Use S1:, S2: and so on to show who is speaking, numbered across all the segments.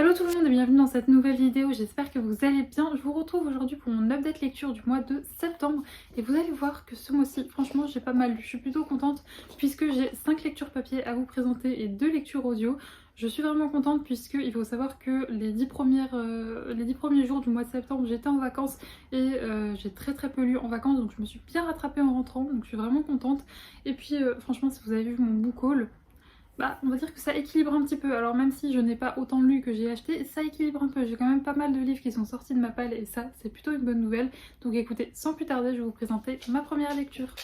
S1: Hello tout le monde et bienvenue dans cette nouvelle vidéo, j'espère que vous allez bien. Je vous retrouve aujourd'hui pour mon update lecture du mois de septembre et vous allez voir que ce mois-ci, franchement j'ai pas mal lu. Je suis plutôt contente puisque j'ai 5 lectures papier à vous présenter et 2 lectures audio. Je suis vraiment contente puisqu'il faut savoir que les 10 premiers jours du mois de septembre j'étais en vacances et j'ai très peu lu en vacances, donc je me suis bien rattrapée en rentrant, donc je suis vraiment contente. Et puis franchement, si vous avez vu mon book haul, on va dire que ça équilibre un petit peu. Alors même si je n'ai pas autant lu que j'ai acheté, ça équilibre un peu. J'ai quand même pas mal de livres qui sont sortis de ma palle et ça, c'est plutôt une bonne nouvelle. Donc écoutez, sans plus tarder, je vais vous présenter ma première lecture.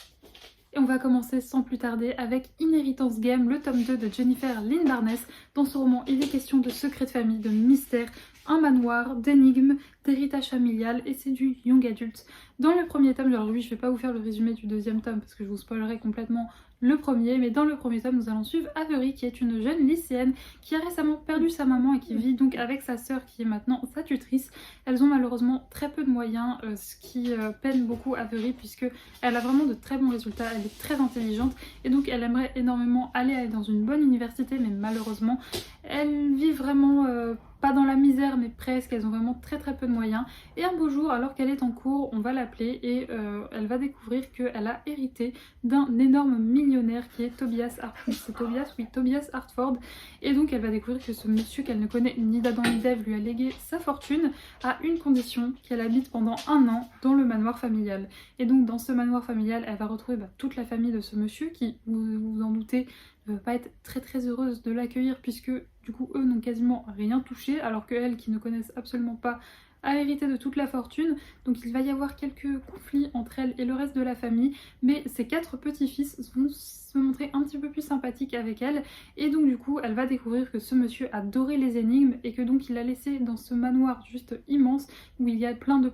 S1: Et on va commencer sans plus tarder avec Inheritance Game, le tome 2 de Jennifer Lynn Barnes. Dans ce roman, il est question de secrets de famille, de mystères, un manoir, d'énigmes, d'héritage familial et c'est du young adulte. Dans le premier tome, alors oui, je vais pas vous faire le résumé du deuxième tome parce que je vous spoilerai complètement le premier, mais dans le premier tome, nous allons suivre Avery qui est une jeune lycéenne qui a récemment perdu sa maman et qui vit donc avec sa sœur qui est maintenant sa tutrice. Elles ont malheureusement très peu de moyens, ce qui peine beaucoup Avery puisque elle a vraiment de très bons résultats, elle est très intelligente et donc elle aimerait énormément aller dans une bonne université, mais malheureusement elle vit vraiment pas dans la misère mais presque, elles ont vraiment très peu de moyens. Et un beau jour, alors qu'elle est en cours, on va l'appeler et elle va découvrir qu'elle a hérité d'un énorme millionnaire qui est Tobias Hartford. C'est Tobias, oui, Tobias Hartford. Et donc elle va découvrir que ce monsieur qu'elle ne connaît ni d'Adam ni d'Ève lui a légué sa fortune à une condition, qu'elle habite pendant 1 an dans le manoir familial. Et donc dans ce manoir familial, elle va retrouver toute la famille de ce monsieur qui, vous vous en doutez, ne va pas être très heureuse de l'accueillir puisque du coup eux n'ont quasiment rien touché alors que elles qui ne connaissent absolument pas a hérité de toute la fortune. Donc il va y avoir quelques conflits entre elle et le reste de la famille, mais ses 4 petits-fils vont se montrer un petit peu plus sympathiques avec elle et donc du coup elle va découvrir que ce monsieur adorait les énigmes et que donc il a laissé dans ce manoir juste immense où il y a plein de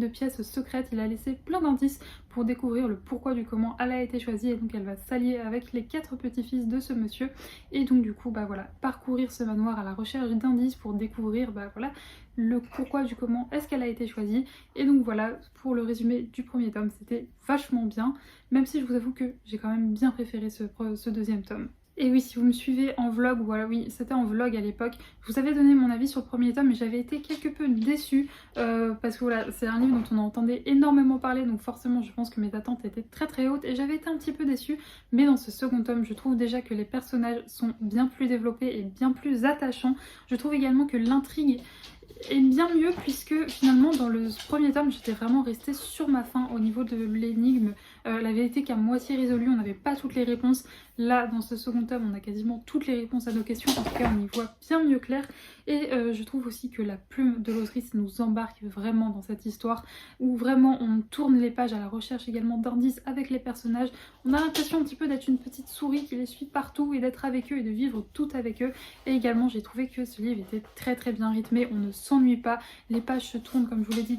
S1: pièces secrètes, il a laissé plein d'indices pour découvrir le pourquoi du comment elle a été choisie et donc elle va s'allier avec les 4 petits-fils de ce monsieur et donc du coup voilà, parcourir ce manoir à la recherche d'indices pour découvrir voilà le pourquoi du comment est-ce qu'elle a été choisie. Et donc voilà pour le résumé du premier tome, c'était vachement bien, même si je vous avoue que j'ai quand même bien préféré ce deuxième tome. Et oui, si vous me suivez en vlog, voilà, oui, c'était en vlog à l'époque, je vous avais donné mon avis sur le premier tome, mais j'avais été quelque peu déçue parce que voilà, c'est un livre dont on entendait énormément parler, donc forcément je pense que mes attentes étaient très hautes et j'avais été un petit peu déçue. Mais dans ce second tome, je trouve déjà que les personnages sont bien plus développés et bien plus attachants. Je trouve également que l'intrigue est bien mieux puisque finalement dans le premier tome j'étais vraiment restée sur ma faim au niveau de l'énigme. La vérité qu'à moitié résolue, on n'avait pas toutes les réponses. Là dans ce second tome on a quasiment toutes les réponses à nos questions, en tout cas on y voit bien mieux clair. Et je trouve aussi que la plume de l'autrice nous embarque vraiment dans cette histoire où vraiment on tourne les pages à la recherche également d'indices avec les personnages. On a l'impression un petit peu d'être une petite souris qui les suit partout et d'être avec eux et de vivre tout avec eux. Et également j'ai trouvé que ce livre était très bien rythmé, on ne s'ennuie pas, les pages se tournent comme je vous l'ai dit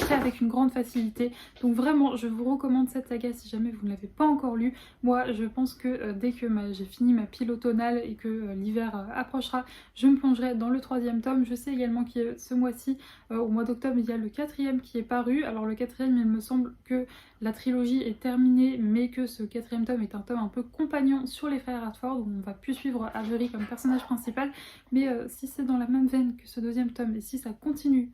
S1: avec une grande facilité. Donc vraiment je vous recommande cette saga si jamais vous ne l'avez pas encore lu. Moi je pense que dès que j'ai fini ma pile automnale et que l'hiver approchera, je me plongerai dans le 3e tome. Je sais également que ce mois-ci, au mois d'octobre, il y a le 4e qui est paru. Alors le 4e, il me semble que la trilogie est terminée, mais que ce 4e tome est un tome un peu compagnon sur les frères Hartford, où on va plus suivre Avery comme personnage principal. Mais si c'est dans la même veine que ce 2e tome, et si ça continue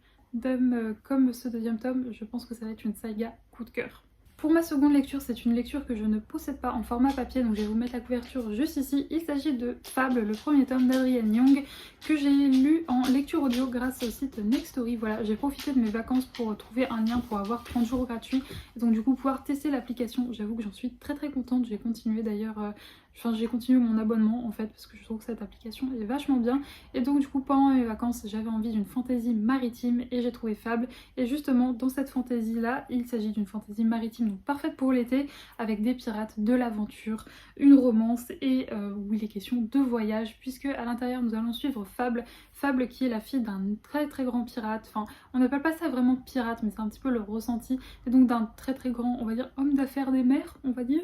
S1: comme ce 2e tome, je pense que ça va être une saga coup de cœur. Pour ma seconde lecture, c'est une lecture que je ne possède pas en format papier, donc je vais vous mettre la couverture juste ici. Il s'agit de Fable, le premier tome d'Adrienne Young, que j'ai lu en lecture audio grâce au site Nextory. Voilà, j'ai profité de mes vacances pour trouver un lien pour avoir 30 jours gratuits, et donc du coup pouvoir tester l'application. J'avoue que j'en suis très contente, j'ai continué d'ailleurs... j'ai continué mon abonnement en fait parce que je trouve que cette application est vachement bien et donc du coup pendant mes vacances j'avais envie d'une fantaisie maritime et j'ai trouvé Fable. Et justement dans cette fantaisie là il s'agit d'une fantaisie maritime donc parfaite pour l'été avec des pirates, de l'aventure, une romance et où il est question de voyage puisque à l'intérieur nous allons suivre Fable. Fable qui est la fille d'un très grand pirate, enfin on n'appelle pas ça vraiment pirate mais c'est un petit peu le ressenti, et donc d'un très grand on va dire homme d'affaires des mers on va dire,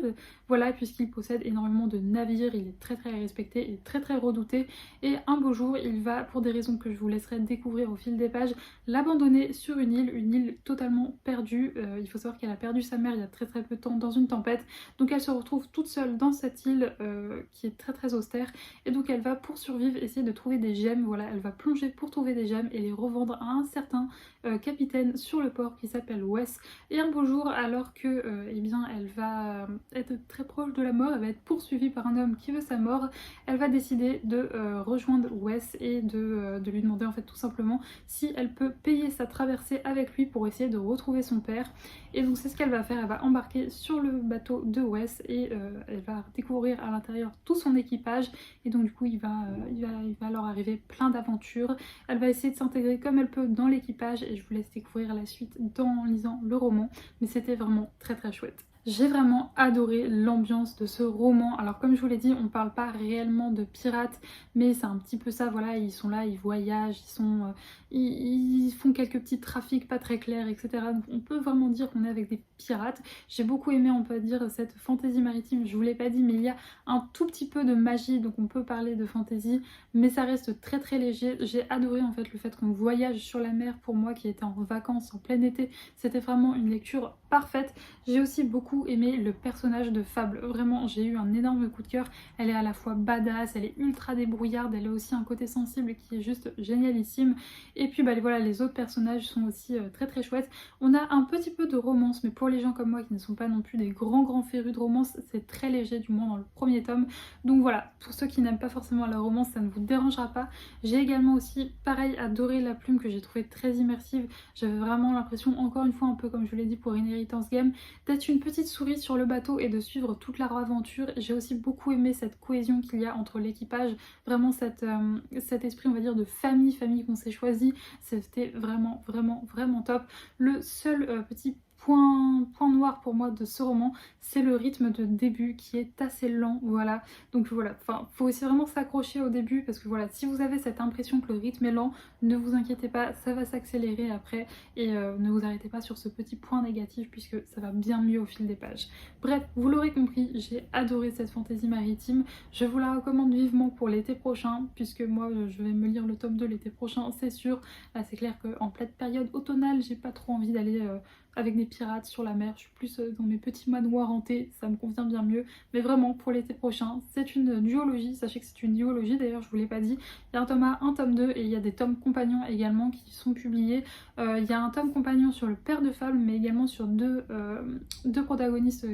S1: voilà, puisqu'il possède énormément de navires, il est très respecté et très redouté. Et un beau jour il va, pour des raisons que je vous laisserai découvrir au fil des pages, l'abandonner sur une île totalement perdue. Il faut savoir qu'elle a perdu sa mère il y a très peu de temps dans une tempête, donc elle se retrouve toute seule dans cette île qui est très austère, et donc elle va pour survivre essayer de trouver des gemmes. Voilà, elle va va plonger pour trouver des gemmes et les revendre à un certain capitaine sur le port qui s'appelle Wes. Et un beau jour, alors que eh bien, elle va être très proche de la mort, elle va être poursuivie par un homme qui veut sa mort, elle va décider de rejoindre Wes et de lui demander en fait tout simplement si elle peut payer sa traversée avec lui pour essayer de retrouver son père. Et donc c'est ce qu'elle va faire, elle va embarquer sur le bateau de Wes et elle va découvrir à l'intérieur tout son équipage. Et donc du coup il va leur arriver plein d'aventures. Elle va essayer de s'intégrer comme elle peut dans l'équipage et je vous laisse découvrir la suite en lisant le roman. Mais c'était vraiment très très chouette. J'ai vraiment adoré l'ambiance de ce roman. Alors comme je vous l'ai dit, on ne parle pas réellement de pirates, mais c'est un petit peu ça, voilà, ils sont là, ils voyagent, ils font quelques petits trafics pas très clairs, etc. Donc on peut vraiment dire qu'on est avec des pirates. J'ai beaucoup aimé, on peut dire, cette fantaisie maritime, je vous l'ai pas dit, mais il y a un tout petit peu de magie, donc on peut parler de fantaisie, mais ça reste très très léger. J'ai adoré en fait le fait qu'on voyage sur la mer. Pour moi qui était en vacances en plein été, c'était vraiment une lecture parfaite. J'ai aussi beaucoup aimé le personnage de Fable, vraiment j'ai eu un énorme coup de cœur. Elle est à la fois badass, elle est ultra débrouillarde, elle a aussi un côté sensible qui est juste génialissime. Et puis bah, voilà, les autres personnages sont aussi très très chouettes. On a un petit peu de romance, mais pour les gens comme moi qui ne sont pas non plus des grands férus de romance, c'est très léger, du moins dans le premier tome. Donc voilà, pour ceux qui n'aiment pas forcément la romance, ça ne vous dérangera pas. J'ai également aussi, pareil, adoré la plume que j'ai trouvée très immersive. J'avais vraiment l'impression, encore une fois, un peu comme je vous l'ai dit pour Inheritance Game, d'être une petite souris sur le bateau et de suivre toute leur aventure. J'ai aussi beaucoup aimé cette cohésion qu'il y a entre l'équipage, vraiment cet esprit on va dire de famille qu'on s'est choisi. C'était vraiment top. Le seul petit point noir pour moi de ce roman, c'est le rythme de début qui est assez lent, voilà. Donc voilà, enfin, faut aussi vraiment s'accrocher au début parce que voilà, si vous avez cette impression que le rythme est lent, ne vous inquiétez pas, ça va s'accélérer après et ne vous arrêtez pas sur ce petit point négatif puisque ça va bien mieux au fil des pages. Bref, vous l'aurez compris, j'ai adoré cette fantaisie maritime. Je vous la recommande vivement pour l'été prochain puisque moi je vais me lire le tome 2 l'été prochain, c'est sûr. Là c'est clair qu'en pleine période automnale, j'ai pas trop envie d'aller avec des pirates sur la mer. Je suis plus dans mes petits manoirs hantés, ça me convient bien mieux. Mais vraiment, pour l'été prochain, c'est une duologie. Sachez que c'est une duologie, d'ailleurs, je vous l'ai pas dit. Il y a un tome 1, un tome 2 et il y a des tomes compagnons également qui sont publiés. Il y a un tome compagnon sur le père de Fable, mais également sur deux protagonistes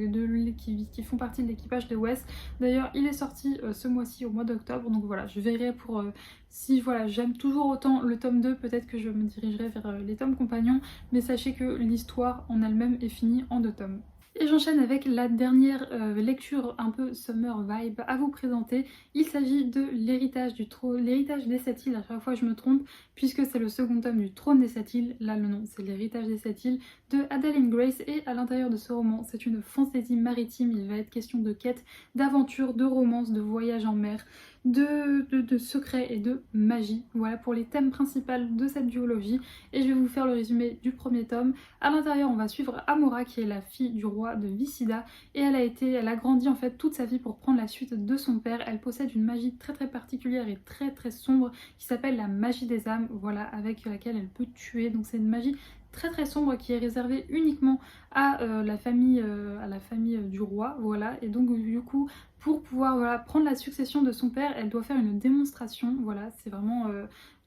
S1: qui font partie de l'équipage de Wes. D'ailleurs, il est sorti ce mois-ci, au mois d'octobre. Donc voilà, je verrai pour... si voilà, j'aime toujours autant le tome 2, peut-être que je me dirigerai vers les tomes compagnons, mais sachez que l'histoire en elle-même est finie en 2 tomes. Et j'enchaîne avec la dernière lecture un peu summer vibe à vous présenter. Il s'agit de l'héritage du trône, l'héritage des 7 îles, à chaque fois je me trompe, puisque c'est le second tome du trône des 7 îles. Là le nom c'est l'héritage des 7 îles de Adalyn Grace et à l'intérieur de ce roman c'est une fantaisie maritime. Il va être question de quête, d'aventure, de romance, de voyage en mer, de secrets et de magie. Voilà pour les thèmes principaux de cette duologie et je vais vous faire le résumé du premier tome. À l'intérieur on va suivre Amora qui est la fille du roi de Visida et elle a grandi en fait toute sa vie pour prendre la suite de son père. Elle possède une magie très particulière et très sombre qui s'appelle la magie des âmes, voilà, avec laquelle elle peut tuer. Donc c'est une magie très sombre qui est réservée uniquement à la famille du roi, voilà. Et donc du coup pour pouvoir voilà, prendre la succession de son père, elle doit faire une démonstration, voilà, c'est vraiment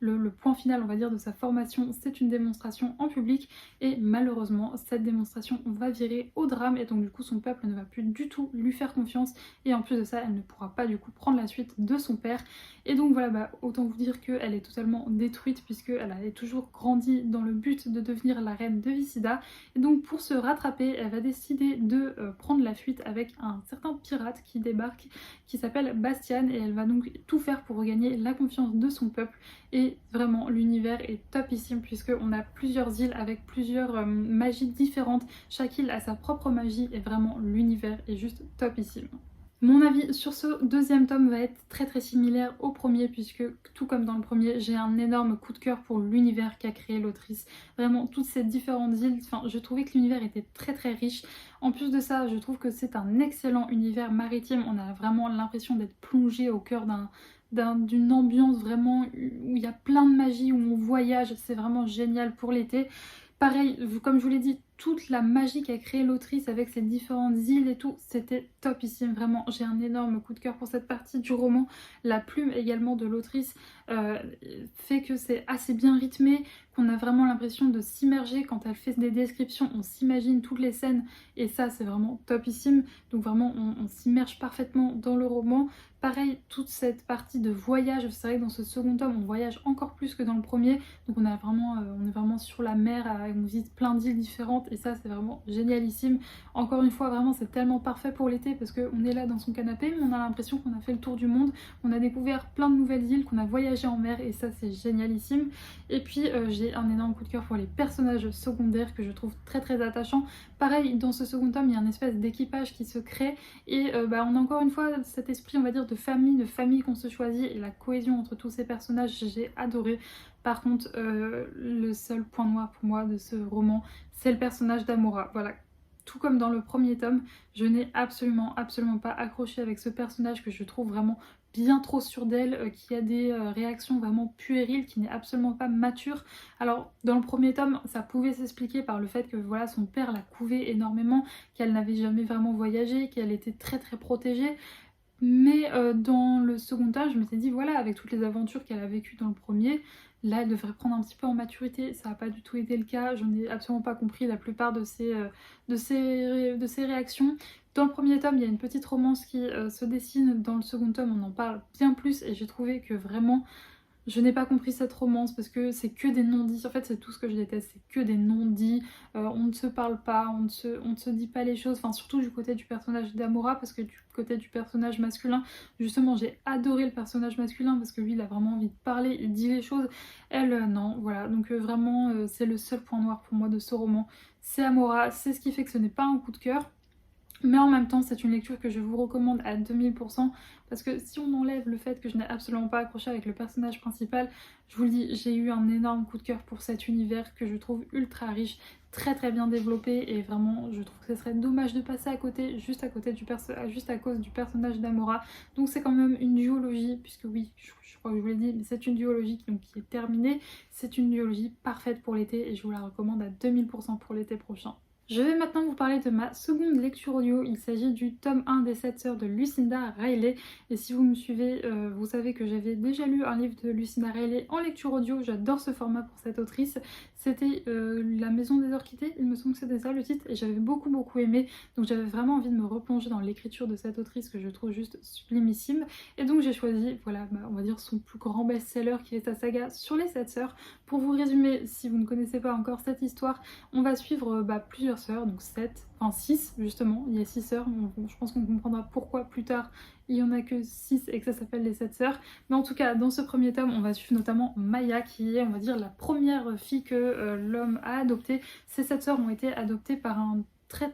S1: le point final on va dire de sa formation, c'est une démonstration en public et malheureusement cette démonstration va virer au drame et donc du coup son peuple ne va plus du tout lui faire confiance et en plus de ça elle ne pourra pas du coup prendre la suite de son père et donc voilà, bah, autant vous dire qu'elle est totalement détruite puisqu'elle a toujours grandi dans le but de devenir la reine de Visida et donc pour se rattraper elle va décider de prendre la fuite avec un certain pirate qui débarque qui s'appelle Bastian et elle va donc tout faire pour regagner la confiance de son peuple. Et vraiment l'univers est topissime puisque on a plusieurs îles avec plusieurs magies différentes. Chaque île a sa propre magie et vraiment l'univers est juste topissime. Mon avis sur ce deuxième tome va être très similaire au premier puisque tout comme dans le premier j'ai un énorme coup de cœur pour l'univers qu'a créé l'autrice. Vraiment toutes ces différentes îles, enfin je trouvais que l'univers était très riche. En plus de ça je trouve que c'est un excellent univers maritime, on a vraiment l'impression d'être plongé au cœur d'une ambiance vraiment où il y a plein de magie, où on voyage, c'est vraiment génial pour l'été. Pareil, comme je vous l'ai dit, toute la magie qu'a créée l'autrice avec ses différentes îles et tout, c'était topissime, vraiment. J'ai un énorme coup de cœur pour cette partie du roman. La plume également de l'autrice fait que c'est assez bien rythmé, qu'on a vraiment l'impression de s'immerger. Quand elle fait des descriptions, on s'imagine toutes les scènes et ça c'est vraiment topissime. Donc vraiment on s'immerge parfaitement dans le roman. Pareil, toute cette partie de voyage, c'est vrai que dans ce second tome on voyage encore plus que dans le premier. Donc on est vraiment sur la mer, on visite plein d'îles différentes et ça c'est vraiment génialissime. Encore une fois vraiment c'est tellement parfait pour l'été parce qu'on est là dans son canapé mais on a l'impression qu'on a fait le tour du monde. On a découvert plein de nouvelles îles, qu'on a voyagé en mer et ça c'est génialissime. Et puis j'ai un énorme coup de cœur pour les personnages secondaires que je trouve très très attachants. Pareil, dans ce second tome il y a une espèce d'équipage qui se crée et on a encore une fois cet esprit on va dire de famille qu'on se choisit et la cohésion entre tous ces personnages, j'ai adoré. Par contre, le seul point noir pour moi de ce roman, c'est le personnage d'Amora. Voilà, tout comme dans le premier tome, je n'ai absolument pas accroché avec ce personnage que je trouve vraiment bien trop sûr d'elle, qui a des réactions vraiment puériles, qui n'est absolument pas mature. Alors dans le premier tome, ça pouvait s'expliquer par le fait que voilà son père la couvait énormément, qu'elle n'avait jamais vraiment voyagé, qu'elle était très protégée. Mais dans le second tome, je m'étais dit voilà, avec toutes les aventures qu'elle a vécues dans le premier, là elle devrait prendre un petit peu en maturité. Ça n'a pas du tout été le cas, je n'ai absolument pas compris la plupart de ses réactions. Dans le premier tome, il y a une petite romance qui se dessine, dans le second tome on en parle bien plus et j'ai trouvé que vraiment je n'ai pas compris cette romance parce que c'est que des non-dits. En fait, c'est tout ce que je déteste, c'est que des non-dits. On ne se parle pas, on ne se dit pas les choses. Enfin, surtout du côté du personnage d'Amora parce que du côté du personnage masculin, justement, j'ai adoré le personnage masculin parce que lui, il a vraiment envie de parler, il dit les choses. Elle, non, voilà. Donc vraiment, c'est le seul point noir pour moi de ce roman. C'est Amora, c'est ce qui fait que ce n'est pas un coup de cœur. Mais en même temps, c'est une lecture que je vous recommande à 2000% parce que si on enlève le fait que je n'ai absolument pas accroché avec le personnage principal, je vous le dis, j'ai eu un énorme coup de cœur pour cet univers que je trouve ultra riche, très bien développé et vraiment je trouve que ce serait dommage de passer à côté, juste à cause du personnage d'Amora. Donc c'est quand même une duologie, puisque oui, je crois que je vous l'ai dit, mais c'est une duologie qui est terminée. C'est une duologie parfaite pour l'été et je vous la recommande à 2000% pour l'été prochain. Je vais maintenant vous parler de ma seconde lecture audio. Il s'agit du tome 1 des 7 sœurs de Lucinda Riley. Et si vous me suivez, vous savez que j'avais déjà lu un livre de Lucinda Riley en lecture audio. J'adore ce format pour cette autrice. C'était La Maison des Orchidées, il me semble que c'était ça le titre. Et j'avais beaucoup aimé. Donc j'avais vraiment envie de me replonger dans l'écriture de cette autrice que je trouve juste sublimissime. Et donc j'ai choisi, voilà, on va dire son plus grand best-seller qui est sa saga sur les 7 sœurs. Pour vous résumer, si vous ne connaissez pas encore cette histoire, on va suivre plusieurs sœurs, donc 7, enfin 6 justement, il y a 6 sœurs, je pense qu'on comprendra pourquoi plus tard il n'y en a que 6 et que ça s'appelle les 7 sœurs. Mais en tout cas, dans ce premier tome, on va suivre notamment Maya qui est, on va dire, la première fille que l'homme a adoptée. Ces 7 sœurs ont été adoptées par un très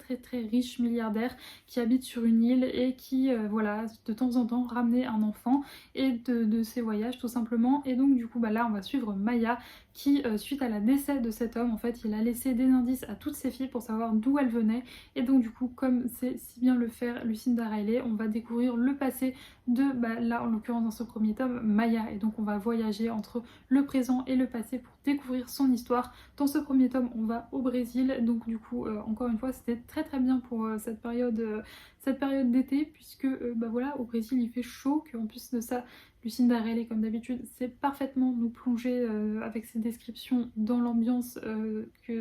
S1: riche milliardaire qui habite sur une île et qui voilà de temps en temps ramenait un enfant et de ses voyages tout simplement. Et donc du coup là on va suivre Maya qui suite à la décès de cet homme en fait il a laissé des indices à toutes ses filles pour savoir d'où elles venaient. Et donc du coup comme c'est si bien le faire Lucinda Riley, on va découvrir le passé de là en l'occurrence dans ce premier tome Maya. Et donc on va voyager entre le présent et le passé pour découvrir son histoire. Dans ce premier tome on va au Brésil, donc du coup encore une fois c'était très bien pour cette période d'été puisque voilà au Brésil il fait chaud, qu'en plus de ça Lucinda Riley comme d'habitude sait parfaitement nous plonger avec ses descriptions dans l'ambiance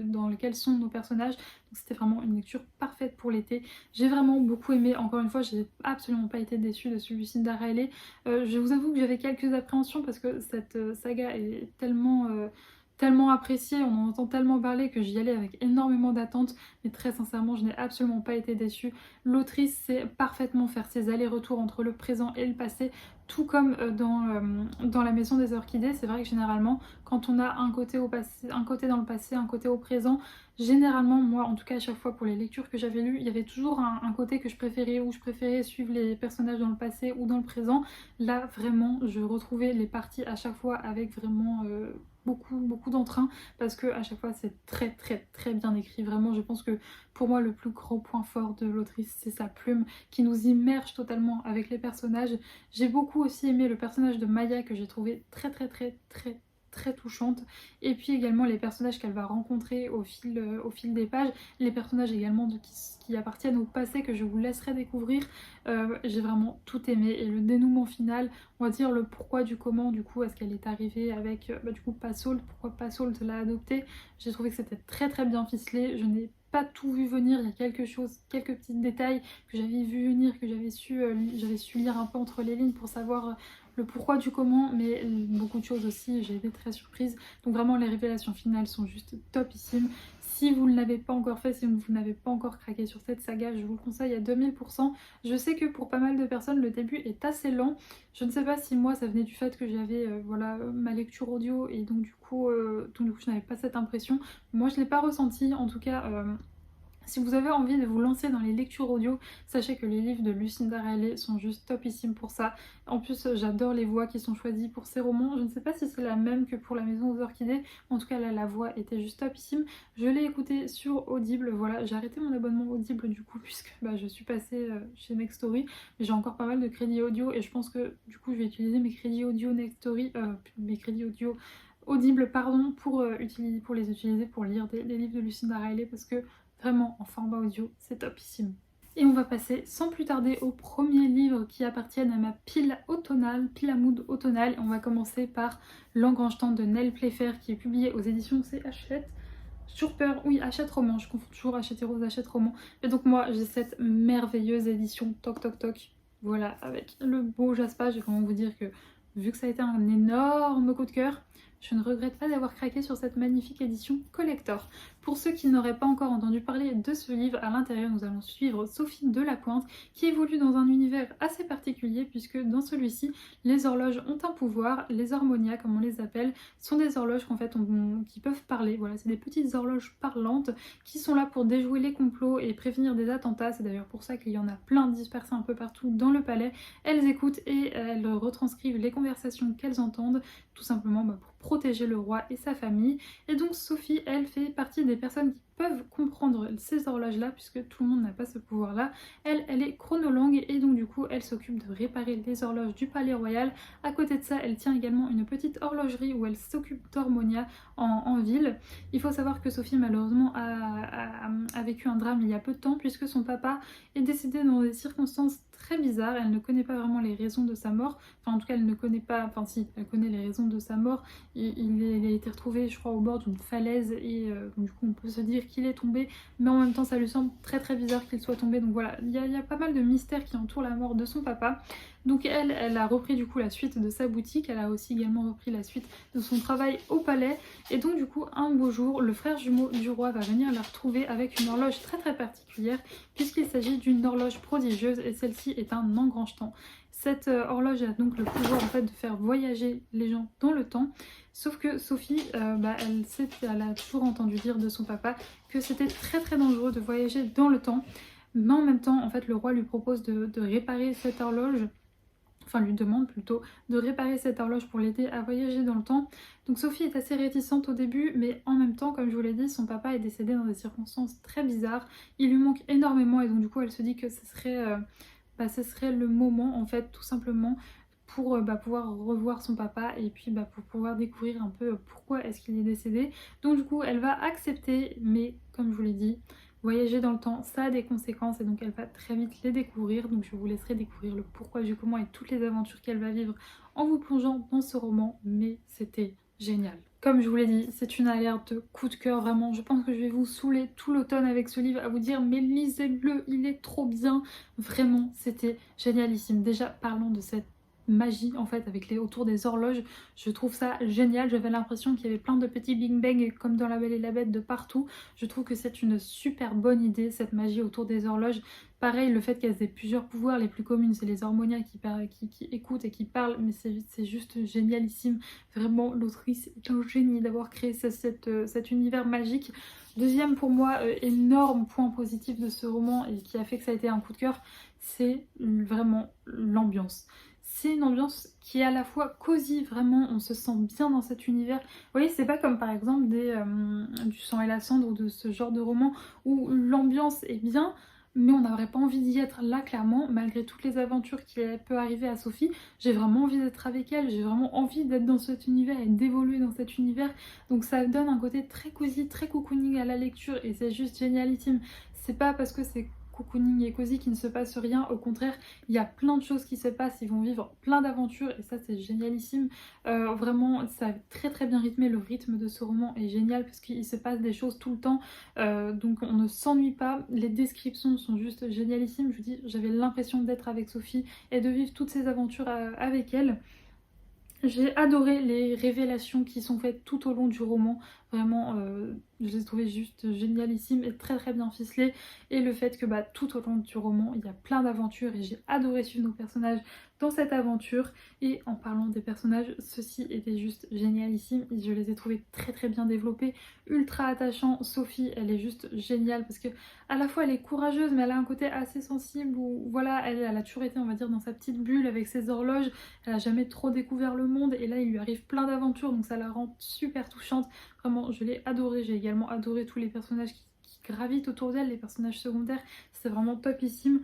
S1: dans laquelle sont nos personnages. Donc c'était vraiment une lecture parfaite pour l'été. J'ai vraiment beaucoup aimé, encore une fois j'ai absolument pas été déçue de ce Lucinda Riley. Je vous avoue que j'avais quelques appréhensions parce que cette saga est tellement appréciée, on en entend tellement parler que j'y allais avec énormément d'attentes, mais très sincèrement je n'ai absolument pas été déçue. L'autrice sait parfaitement faire ses allers-retours entre le présent et le passé, tout comme dans La Maison des Orchidées. C'est vrai que généralement quand on a un côté au passé, un côté dans le passé, un côté au présent, généralement moi en tout cas à chaque fois pour les lectures que j'avais lues, il y avait toujours un côté que je préférais, où je préférais suivre les personnages dans le passé ou dans le présent. Là vraiment je retrouvais les parties à chaque fois avec vraiment beaucoup d'entrain parce que à chaque fois c'est très bien écrit. Vraiment je pense que pour moi le plus gros point fort de l'autrice c'est sa plume qui nous immerge totalement avec les personnages. J'ai beaucoup aussi aimé le personnage de Maya que j'ai trouvé très très touchante. Et puis également les personnages qu'elle va rencontrer au fil des pages, les personnages également qui appartiennent au passé que je vous laisserai découvrir. J'ai vraiment tout aimé, et le dénouement final, on va dire le pourquoi du comment, du coup est-ce qu'elle est arrivée avec du coup Passault, pourquoi Passault l'a adoptée. J'ai trouvé que c'était très très bien ficelé. Je n'ai pas tout vu venir, il y a quelques petits détails que j'avais vu venir, que j'avais su lire un peu entre les lignes pour savoir le pourquoi du comment, mais beaucoup de choses aussi, j'ai été très surprise. Donc vraiment les révélations finales sont juste topissimes. Si vous ne l'avez pas encore fait, si vous n'avez pas encore craqué sur cette saga, je vous le conseille à 2000%. Je sais que pour pas mal de personnes, le début est assez lent. Je ne sais pas si moi ça venait du fait que j'avais voilà, ma lecture audio, et donc du coup je n'avais pas cette impression. Moi je ne l'ai pas ressenti, en tout cas. Si vous avez envie de vous lancer dans les lectures audio, sachez que les livres de Lucinda Riley sont juste topissimes pour ça. En plus, j'adore les voix qui sont choisies pour ces romans. Je ne sais pas si c'est la même que pour La Maison aux Orchidées. En tout cas, là, la voix était juste topissime. Je l'ai écoutée sur Audible. Voilà, j'ai arrêté mon abonnement Audible du coup, puisque je suis passée chez Nextory. Mais j'ai encore pas mal de crédits audio, et je pense que du coup, je vais utiliser mes crédits audio Nextory, mes crédits audio Audible, pardon, pour les utiliser pour lire des livres de Lucinda Riley, parce que vraiment, en format audio, c'est topissime. Et on va passer sans plus tarder aux premiers livres qui appartiennent à ma pile automnale, pile à mood automnale. On va commencer par L'Engrange-Tante de Nell Playfair, qui est publié aux éditions Hachette. Toujours peur, oui, Hachette Roman, je confonds toujours Hachette et Rose, Hachette Roman. Et donc moi, j'ai cette merveilleuse édition Toc Toc Toc, voilà, avec le beau Jaspa. J'ai comment vous dire que, vu que ça a été un énorme coup de cœur, je ne regrette pas d'avoir craqué sur cette magnifique édition collector. Pour ceux qui n'auraient pas encore entendu parler de ce livre, à l'intérieur nous allons suivre Sophie Delapointe, qui évolue dans un univers assez particulier, puisque dans celui-ci, les horloges ont un pouvoir. Les harmonia, comme on les appelle, sont des horloges qui peuvent parler. Voilà, c'est des petites horloges parlantes qui sont là pour déjouer les complots et prévenir des attentats. C'est d'ailleurs pour ça qu'il y en a plein dispersés un peu partout dans le palais. Elles écoutent et elles retranscrivent les conversations qu'elles entendent, tout simplement pour protéger le roi et sa famille. Et donc Sophie, elle fait partie des personnes qui peuvent comprendre ces horloges-là, puisque tout le monde n'a pas ce pouvoir-là. Elle est chronolangue, et donc du coup, elle s'occupe de réparer les horloges du palais royal. À côté de ça, elle tient également une petite horlogerie où elle s'occupe d'harmonia en ville. Il faut savoir que Sophie, malheureusement, a vécu un drame il y a peu de temps, puisque son papa est décédé dans des circonstances très bizarres. Elle ne connaît pas vraiment les raisons de sa mort. Enfin, en tout cas, elle ne connaît pas... Enfin, si, elle connaît les raisons de sa mort. Il a été retrouvé, je crois, au bord d'une falaise, et du coup, on peut se dire qu'il est tombé, mais en même temps, ça lui semble très très bizarre qu'il soit tombé. Donc voilà, il y a pas mal de mystères qui entourent la mort de son papa. Donc elle a repris du coup la suite de sa boutique. Elle a aussi également repris la suite de son travail au palais. Et donc du coup, un beau jour, le frère jumeau du roi va venir la retrouver avec une horloge très très particulière, puisqu'il s'agit d'une horloge prodigieuse, et celle-ci est un engrange-temps. Cette horloge a donc le pouvoir en fait de faire voyager les gens dans le temps. Sauf que Sophie, elle a toujours entendu dire de son papa que c'était très très dangereux de voyager dans le temps. Mais en même temps, en fait, le roi lui propose de réparer cette horloge. Enfin, lui demande plutôt de réparer cette horloge pour l'aider à voyager dans le temps. Donc Sophie est assez réticente au début, mais en même temps, comme je vous l'ai dit, son papa est décédé dans des circonstances très bizarres. Il lui manque énormément, et donc du coup, elle se dit que ce serait le moment, en fait, tout simplement, pour pouvoir revoir son papa, et puis pour pouvoir découvrir un peu pourquoi est-ce qu'il est décédé. Donc du coup, elle va accepter, mais comme je vous l'ai dit, voyager dans le temps, ça a des conséquences, et donc elle va très vite les découvrir. Donc je vous laisserai découvrir le pourquoi du comment et toutes les aventures qu'elle va vivre en vous plongeant dans ce roman, mais c'était génial. Comme je vous l'ai dit, c'est une alerte coup de cœur, vraiment. Je pense que je vais vous saouler tout l'automne avec ce livre à vous dire mais lisez-le, il est trop bien. Vraiment, c'était génialissime. Déjà, parlons de cette magie en fait autour des horloges. Je trouve ça génial. J'avais l'impression qu'il y avait plein de petits bing bang comme dans La Belle et la Bête de partout. Je trouve que c'est une super bonne idée, cette magie autour des horloges. Pareil, le fait qu'elles aient plusieurs pouvoirs, les plus communes c'est les harmonia qui écoutent et qui parlent, mais c'est juste génialissime. Vraiment, l'autrice est un génie d'avoir créé cet univers magique. Deuxième pour moi énorme point positif de ce roman, et qui a fait que ça a été un coup de cœur, c'est vraiment l'ambiance. C'est une ambiance qui est à la fois cosy, vraiment on se sent bien dans cet univers. Vous voyez, c'est pas comme par exemple du Sang et la Cendre ou de ce genre de roman où l'ambiance est bien, mais on n'aurait pas envie d'y être là clairement, malgré toutes les aventures qui peuvent arriver à Sophie. J'ai vraiment envie d'être avec elle, j'ai vraiment envie d'être dans cet univers et d'évoluer dans cet univers. Donc ça donne un côté très cosy, très cocooning à la lecture et c'est juste génialissime. C'est pas parce que c'est cocooning et cosy qu'il ne se passe rien, au contraire, il y a plein de choses qui se passent, ils vont vivre plein d'aventures et ça c'est génialissime. Vraiment, ça a très très bien rythmé, le rythme de ce roman est génial parce qu'il se passe des choses tout le temps. Donc on ne s'ennuie pas, les descriptions sont juste génialissimes. Je vous dis, j'avais l'impression d'être avec Sophie et de vivre toutes ces aventures avec elle. J'ai adoré les révélations qui sont faites tout au long du roman, vraiment je les ai trouvées juste génialissimes et très très bien ficelées. Et le fait que tout au long du roman il y a plein d'aventures et j'ai adoré suivre nos personnages dans cette aventure. Et en parlant des personnages, ceux-ci étaient juste génialissimes, je les ai trouvés très très bien développés, ultra attachants. Sophie elle est juste géniale parce que à la fois elle est courageuse mais elle a un côté assez sensible où voilà elle a toujours été on va dire dans sa petite bulle avec ses horloges, elle a jamais trop découvert le monde et là il lui arrive plein d'aventures donc ça la rend super touchante. Vraiment je l'ai adorée, j'ai également adoré tous les personnages qui gravitent autour d'elle, les personnages secondaires, c'est vraiment topissime.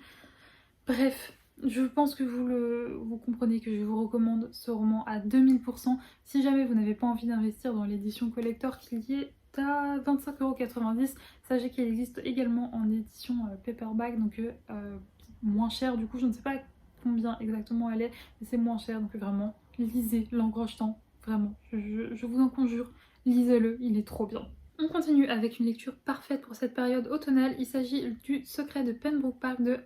S1: Bref, je pense que vous comprenez que je vous recommande ce roman à 2000%. Si jamais vous n'avez pas envie d'investir dans l'édition collector qu'il y est à 25,90€, sachez qu'il existe également en édition paperback, donc moins cher du coup, je ne sais pas combien exactement elle est, mais c'est moins cher, donc vraiment, lisez L'Engroche-Temps, vraiment, je vous en conjure, lisez-le, il est trop bien. On continue avec une lecture parfaite pour cette période automnale, il s'agit du Secret de Pembroke Park de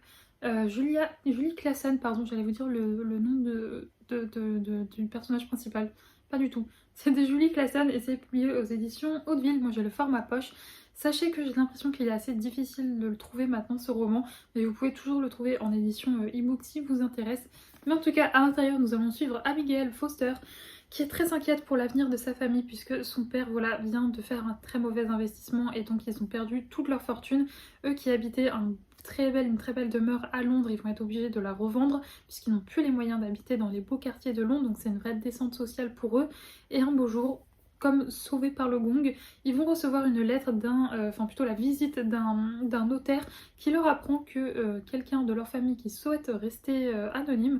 S1: Julie Klassen, pardon, j'allais vous dire le nom du personnage principal, pas du tout. C'est de Julie Klassen et c'est publié aux éditions Hauteville, moi j'ai le format poche. Sachez que j'ai l'impression qu'il est assez difficile de le trouver maintenant ce roman, mais vous pouvez toujours le trouver en édition e-book si vous intéresse. Mais en tout cas, à l'intérieur, nous allons suivre Abigail Foster, qui est très inquiète pour l'avenir de sa famille puisque son père voilà, vient de faire un très mauvais investissement et donc ils ont perdu toute leur fortune. Eux qui habitaient une très belle demeure à Londres, ils vont être obligés de la revendre puisqu'ils n'ont plus les moyens d'habiter dans les beaux quartiers de Londres, donc c'est une vraie descente sociale pour eux. Et un beau jour, comme sauvés par le gong, ils vont recevoir une lettre enfin plutôt la visite d'un notaire qui leur apprend que quelqu'un de leur famille qui souhaite rester anonyme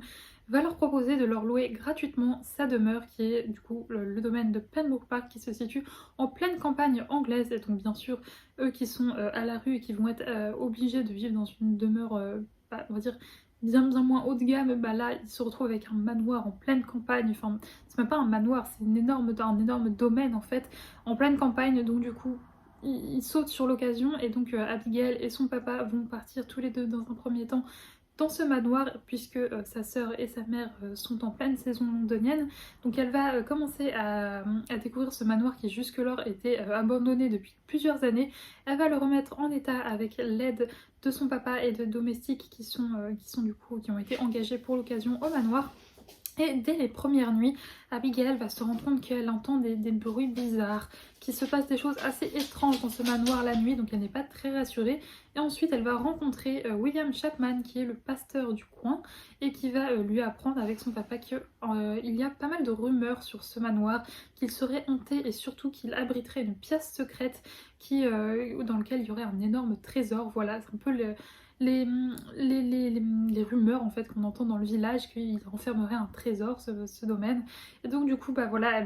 S1: va leur proposer de leur louer gratuitement sa demeure qui est du coup le domaine de Pembroke Park qui se situe en pleine campagne anglaise. Et donc bien sûr eux qui sont à la rue et qui vont être obligés de vivre dans une demeure on va dire bien moins haut de gamme, là ils se retrouvent avec un manoir en pleine campagne, enfin c'est même pas un manoir, c'est un énorme domaine en fait en pleine campagne. Donc du coup ils sautent sur l'occasion et donc Abigail et son papa vont partir tous les deux dans un premier temps dans ce manoir puisque sa sœur et sa mère sont en pleine saison londonienne. Donc elle va commencer à découvrir ce manoir qui jusque-là était abandonné depuis plusieurs années. Elle va le remettre en état avec l'aide de son papa et de domestiques qui ont été engagés pour l'occasion au manoir. Et dès les premières nuits, Abigail va se rendre compte qu'elle entend des bruits bizarres, qu'il se passe des choses assez étranges dans ce manoir la nuit, donc elle n'est pas très rassurée. Et ensuite elle va rencontrer William Chapman qui est le pasteur du coin et qui va lui apprendre avec son papa qu'il y a pas mal de rumeurs sur ce manoir, qu'il serait hanté et surtout qu'il abriterait une pièce secrète dans laquelle il y aurait un énorme trésor. Voilà, c'est un peu les rumeurs en fait qu'on entend dans le village qu'il renfermerait un trésor ce domaine. Et donc du coup voilà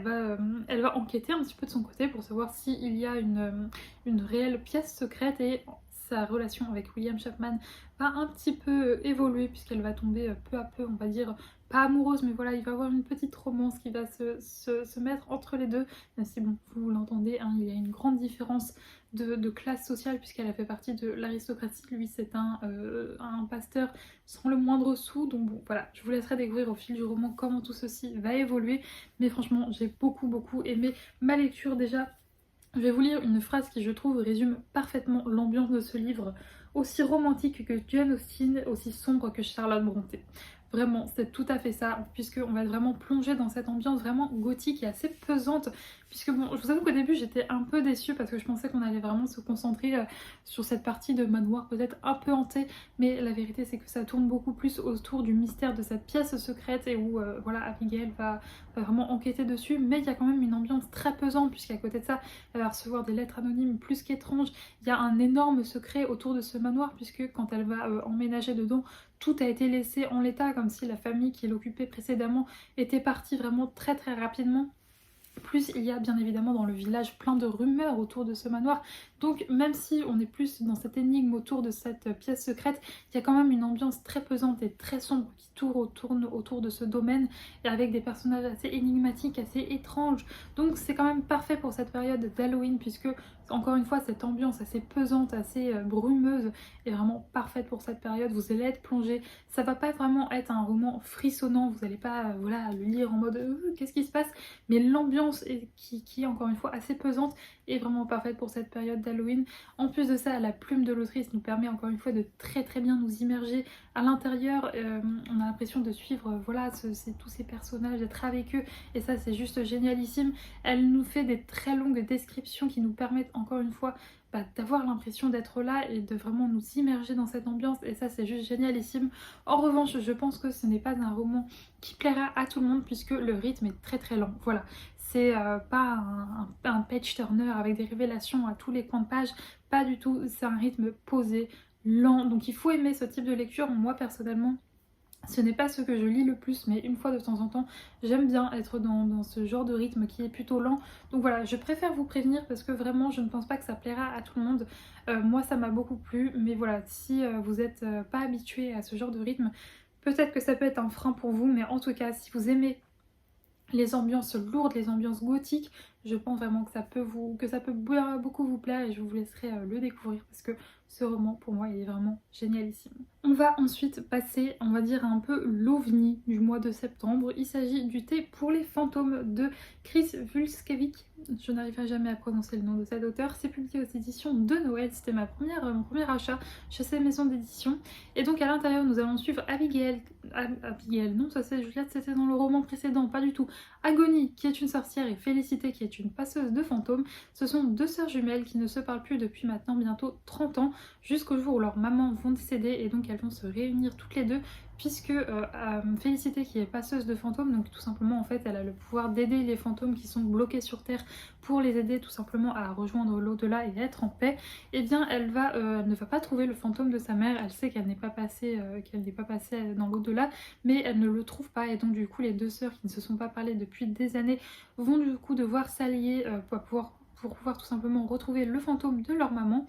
S1: elle va enquêter un petit peu de son côté pour savoir s'il y a une réelle pièce secrète. Et sa relation avec William Chapman va un petit peu évoluer puisqu'elle va tomber peu à peu, on va dire pas amoureuse, mais voilà il va y avoir une petite romance qui va se mettre entre les deux. Même si bon vous l'entendez il y a une grande différence de classe sociale puisqu'elle a fait partie de l'aristocratie. Lui c'est un pasteur sans le moindre sou, donc bon voilà, je vous laisserai découvrir au fil du roman comment tout ceci va évoluer. Mais franchement j'ai beaucoup aimé ma lecture. Déjà je vais vous lire une phrase qui je trouve résume parfaitement l'ambiance de ce livre, aussi romantique que Jane Austen, aussi sombre que Charlotte Brontë. Vraiment, c'est tout à fait ça, puisqu'on va être vraiment plongé dans cette ambiance vraiment gothique et assez pesante. Puisque bon, je vous avoue qu'au début j'étais un peu déçue parce que je pensais qu'on allait vraiment se concentrer sur cette partie de manoir peut-être un peu hantée, mais la vérité c'est que ça tourne beaucoup plus autour du mystère de cette pièce secrète et où voilà, Abigail va vraiment enquêter dessus, mais il y a quand même une ambiance très pesante puisqu'à côté de ça elle va recevoir des lettres anonymes plus qu'étranges. Il y a un énorme secret autour de ce manoir puisque quand elle va emménager dedans, tout a été laissé en l'état, comme si la famille qui l'occupait précédemment était partie vraiment très très rapidement. Plus il y a bien évidemment dans le village plein de rumeurs autour de ce manoir. Donc même si on est plus dans cette énigme autour de cette pièce secrète, il y a quand même une ambiance très pesante et très sombre qui tourne autour de ce domaine et avec des personnages assez énigmatiques, assez étranges. Donc c'est quand même parfait pour cette période d'Halloween puisque encore une fois cette ambiance assez pesante, assez brumeuse est vraiment parfaite pour cette période. Vous allez être plongé. Ça va pas vraiment être un roman frissonnant, vous n'allez pas voilà, le lire en mode qu'est-ce qui se passe, mais l'ambiance qui est encore une fois assez pesante est vraiment parfaite pour cette période d'Halloween. En plus de ça, la plume de l'autrice nous permet encore une fois de très très bien nous immerger à l'intérieur. On a l'impression de suivre voilà, tous ces personnages, d'être avec eux et ça c'est juste génialissime. Elle nous fait des très longues descriptions qui nous permettent encore une fois d'avoir l'impression d'être là et de vraiment nous immerger dans cette ambiance et ça c'est juste génialissime. En revanche, je pense que ce n'est pas un roman qui plaira à tout le monde puisque le rythme est très très lent. Voilà, c'est pas un page turner avec des révélations à tous les coins de page, pas du tout, c'est un rythme posé, lent, donc il faut aimer ce type de lecture. Moi personnellement, ce n'est pas ce que je lis le plus, mais une fois de temps en temps, j'aime bien être dans ce genre de rythme qui est plutôt lent. Donc voilà, je préfère vous prévenir parce que vraiment, je ne pense pas que ça plaira à tout le monde. Moi, ça m'a beaucoup plu, mais voilà, si vous n'êtes pas habitué à ce genre de rythme, peut-être que ça peut être un frein pour vous, mais en tout cas, si vous aimez les ambiances lourdes, les ambiances gothiques, je pense vraiment que ça peut beaucoup vous plaire et je vous laisserai le découvrir parce que ce roman pour moi il est vraiment génialissime. On va ensuite passer, on va dire un peu l'ovni du mois de septembre. Il s'agit du thé pour les fantômes de Chris Vulskevik. Je n'arriverai jamais à prononcer le nom de cet auteur. C'est publié aux éditions de Noël. C'était mon premier achat chez ces maisons d'édition. Et donc à l'intérieur nous allons suivre Abigail, non ça c'est Juliette, c'était dans le roman précédent, pas du tout. Agonie qui est une sorcière et Félicité qui est une passeuse de fantômes. Ce sont deux sœurs jumelles qui ne se parlent plus depuis maintenant bientôt 30 ans jusqu'au jour où leurs mamans vont décéder et donc elles vont se réunir toutes les deux puisque Félicité qui est passeuse de fantômes, donc tout simplement en fait elle a le pouvoir d'aider les fantômes qui sont bloqués sur terre pour les aider tout simplement à rejoindre l'au-delà et à être en paix, et bien elle ne va pas trouver le fantôme de sa mère. Elle sait qu'elle n'est pas passée dans l'au-delà, mais elle ne le trouve pas et donc du coup les deux sœurs qui ne se sont pas parlé depuis des années vont du coup devoir s'allier pour pouvoir tout simplement retrouver le fantôme de leur maman.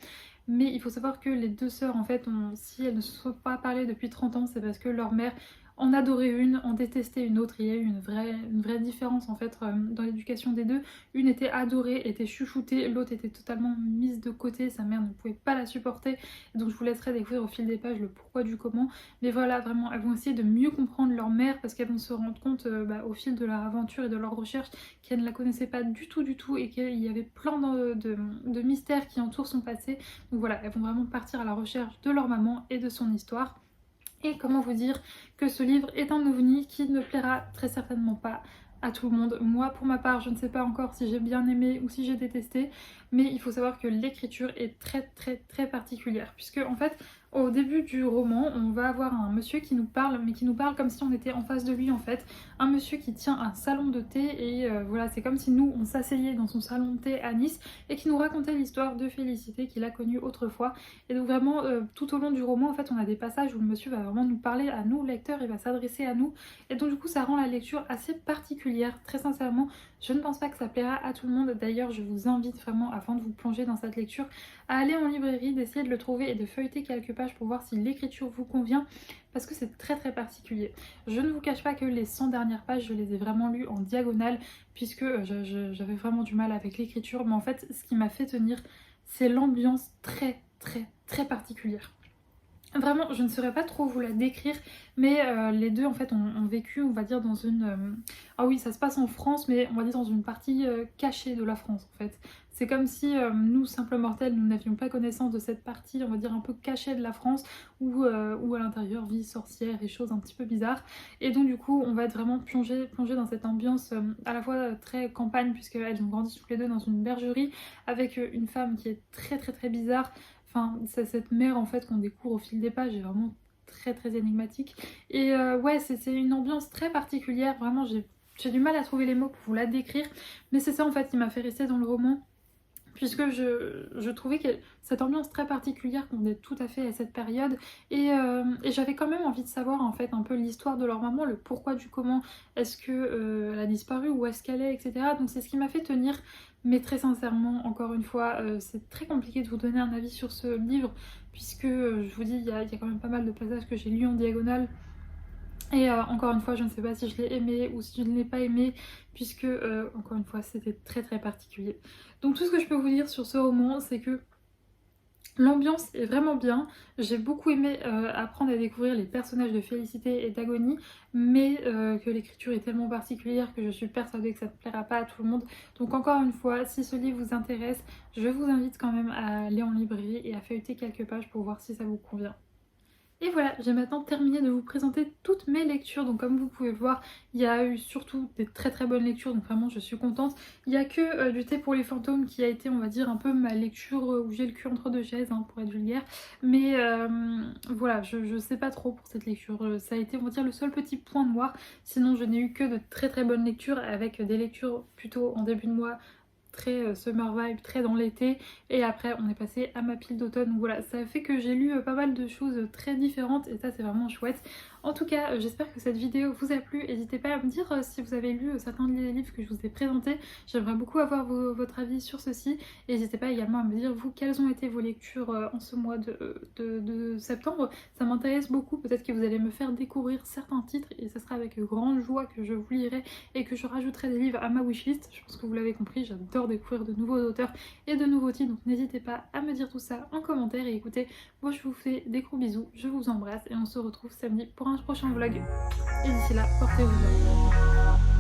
S1: Mais il faut savoir que les deux sœurs, en fait, si elles ne se sont pas parlé depuis 30 ans, c'est parce que leur mère en adorait une, en détestait une autre. Il y a eu une vraie différence en fait dans l'éducation des deux. Une était adorée, était chouchoutée, l'autre était totalement mise de côté, sa mère ne pouvait pas la supporter. Donc je vous laisserai découvrir au fil des pages le pourquoi du comment. Mais voilà, vraiment, elles vont essayer de mieux comprendre leur mère parce qu'elles vont se rendre compte au fil de leur aventure et de leur recherche qu'elles ne la connaissaient pas du tout et qu'il y avait plein de mystères qui entourent son passé. Donc voilà, elles vont vraiment partir à la recherche de leur maman et de son histoire. Et comment vous dire que ce livre est un ovni qui ne plaira très certainement pas à tout le monde. Moi pour ma part je ne sais pas encore si j'ai bien aimé ou si j'ai détesté, mais il faut savoir que l'écriture est très particulière puisque en fait au début du roman on va avoir un monsieur qui nous parle, mais qui nous parle comme si on était en face de lui en fait, un monsieur qui tient un salon de thé et voilà, c'est comme si nous on s'asseyait dans son salon de thé à Nice et qui nous racontait l'histoire de Félicité qu'il a connue autrefois. Et donc vraiment tout au long du roman en fait on a des passages où le monsieur va vraiment nous parler à nous lecteurs, il va s'adresser à nous et donc du coup ça rend la lecture assez particulière. Très sincèrement je ne pense pas que ça plaira à tout le monde. D'ailleurs je vous invite vraiment avant de vous plonger dans cette lecture à aller en librairie, d'essayer de le trouver et de feuilleter quelques pages pour voir si l'écriture vous convient parce que c'est très particulier. Je ne vous cache pas que les 100 dernières pages je les ai vraiment lues en diagonale puisque j'avais vraiment du mal avec l'écriture, mais en fait ce qui m'a fait tenir c'est l'ambiance très particulière. Vraiment, je ne saurais pas trop vous la décrire, mais les deux en fait ont vécu, on va dire, dans une... Ah oui, ça se passe en France, mais on va dire dans une partie cachée de la France en fait. C'est comme si nous, simples mortels, nous n'avions pas connaissance de cette partie, on va dire, un peu cachée de la France, où à l'intérieur vit sorcières et choses un petit peu bizarres. Et donc du coup, on va être vraiment plongé dans cette ambiance à la fois très campagne, puisqu'elles ont grandi toutes les deux dans une bergerie, avec une femme qui est très bizarre. Enfin, c'est cette mère en fait qu'on découvre au fil des pages est vraiment très énigmatique. Et ouais, c'est une ambiance très particulière, vraiment j'ai du mal à trouver les mots pour vous la décrire. Mais c'est ça en fait qui m'a fait rester dans le roman. Puisque je trouvais que cette ambiance très particulière qu'on est tout à fait à cette période et j'avais quand même envie de savoir en fait un peu l'histoire de leur maman, le pourquoi du comment, est-ce que elle a disparu, où est-ce qu'elle est, etc. Donc c'est ce qui m'a fait tenir, mais très sincèrement, encore une fois, c'est très compliqué de vous donner un avis sur ce livre, puisque je vous dis, il y a quand même pas mal de passages que j'ai lus en diagonale. Et encore une fois, je ne sais pas si je l'ai aimé ou si je ne l'ai pas aimé, puisque encore une fois, c'était très particulier. Donc tout ce que je peux vous dire sur ce roman, c'est que l'ambiance est vraiment bien. J'ai beaucoup aimé apprendre à découvrir les personnages de Félicité et d'Agonie, mais que l'écriture est tellement particulière que je suis persuadée que ça ne plaira pas à tout le monde. Donc encore une fois, si ce livre vous intéresse, je vous invite quand même à aller en librairie et à feuilleter quelques pages pour voir si ça vous convient. Et voilà, j'ai maintenant terminé de vous présenter toutes mes lectures. Donc comme vous pouvez le voir, il y a eu surtout des très bonnes lectures, donc vraiment je suis contente. Il n'y a que du thé pour les fantômes qui a été, on va dire, un peu ma lecture où j'ai le cul entre deux chaises, hein, pour être vulgaire. Mais voilà, je sais pas trop pour cette lecture. Ça a été, on va dire, le seul petit point noir. Sinon je n'ai eu que de très bonnes lectures, avec des lectures plutôt en début de mois, très summer vibe, très dans l'été, et après on est passé à ma pile d'automne. Donc voilà, ça fait que j'ai lu pas mal de choses très différentes et ça c'est vraiment chouette. En tout cas, j'espère que cette vidéo vous a plu. N'hésitez pas à me dire si vous avez lu certains des livres que je vous ai présentés. J'aimerais beaucoup avoir votre avis sur ceci. Et n'hésitez pas également à me dire, vous, quelles ont été vos lectures en ce mois de septembre. Ça m'intéresse beaucoup, peut-être que vous allez me faire découvrir certains titres et ce sera avec grande joie que je vous lirai et que je rajouterai des livres à ma wishlist. Je pense que vous l'avez compris, j'adore découvrir de nouveaux auteurs et de nouveaux titres, donc n'hésitez pas à me dire tout ça en commentaire. Et écoutez, moi je vous fais des gros bisous, je vous embrasse et on se retrouve samedi pour un prochain vlog. Et d'ici là, portez-vous bien.